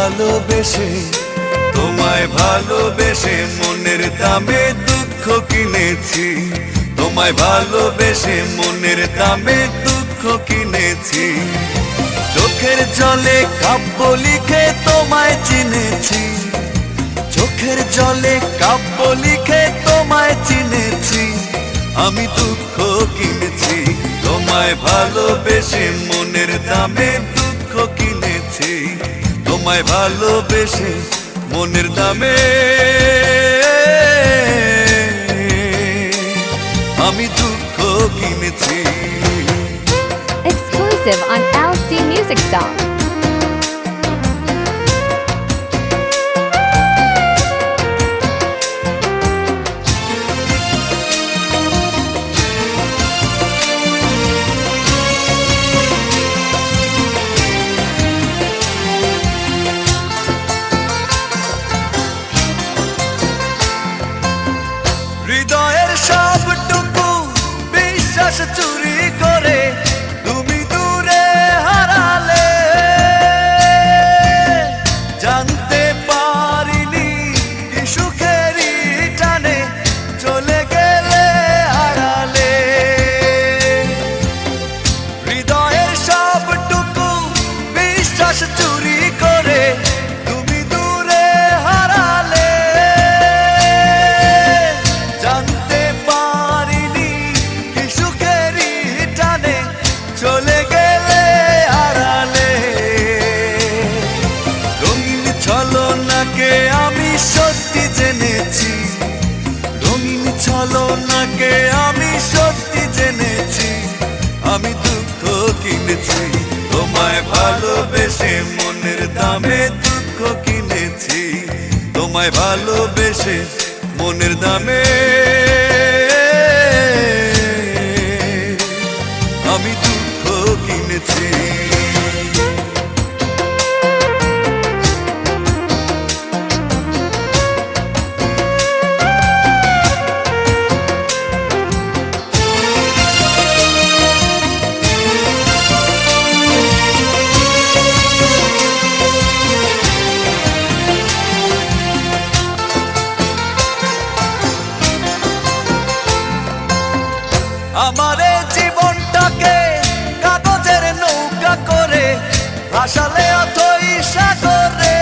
ভালোবেসে তোমায় ভালোবেসে মনের দামে দুঃখ কিনেছি, তোমায় ভালোবেসে মনের দামে দুঃখ কিনেছি। চোখের জলে কাব্য লিখে তোমায় চিনেছি, চোখের জলে কাব্য লিখে তোমায় চিনেছি। আমি দুঃখ কিনেছি, তোমায় ভালোবেসে মনের দামে দুঃখ কিনেছি, তোমায় ভালোবেসে মনের দামে আমি দুঃখ কিনেছি। Exclusive on LC Music Song. হৃদয়ের সবটুকু বিশ্বাস চুরি করে তুমি দূরে হারালে, জানতে পারিনি কি সুখেরই টানে চলে গেলে হারালে। হৃদয়ের সবটুকু বিশ্বাস চুরি করে তুমি দূরে হারালে, জানতে পারিনি কি সুখেরই টানে চলে গেলে হারালে। রঙিন ছলনাকে আমি সত্যি জেনেছি, রঙিন ছলনাকে আমি সত্যি জেনেছি। আমি দুঃখ কিনেছি, তোমায় ভালোবেসে মনের দামে দুঃখ কিনেছি, তোমায় ভালোবেসে মনের দামে আমি দুঃখ কিনেছি। আমারে জীবনটাকে কাগজের নৌকা করে ভাসালে অথই সাগরে,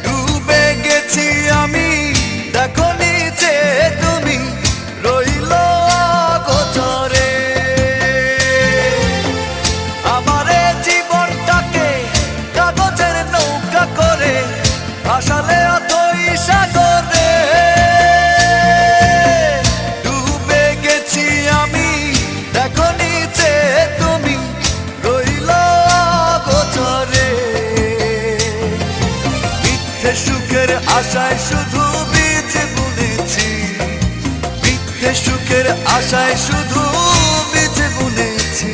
ডুবে গেছি আমি দেখো নিচে তুমি রইল অগোচরে। আমারে জীবনটাকে কাগজের নৌকা করে ভাসালে অথই সাগরে, দেখো নিচে তুমি রইল অগোচরে। মিথ্যে সুখের আশায় শুধু বীজ বুনেছি, মিথ্যে সুখের আশায় শুধু বীজ বুনেছি,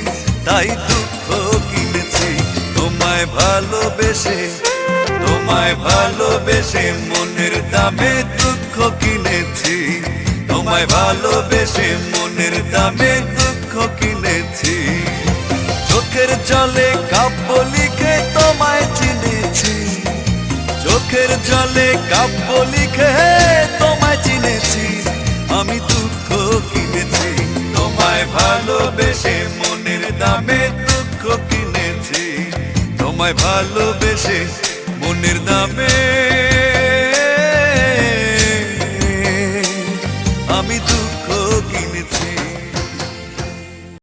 তাই দুঃখ কিনেছি। তোমায় ভালোবেসে, তোমায় ভালোবেসে মনের দামে দুঃখ কিনেছি, তোমায় ভালোবেসে মনের দামে দুঃখ কিনেছি। চোখের জলে কাব্য লিখে তোমায় চিনেছি, চোখের জলে কাব্য লিখে তোমায় চিনেছি। আমি দুঃখ কিনেছি, তোমায় ভালোবেসে মনের দামে দুঃখ কিনেছি, তোমায় ভালোবেসে মনের দামে আমি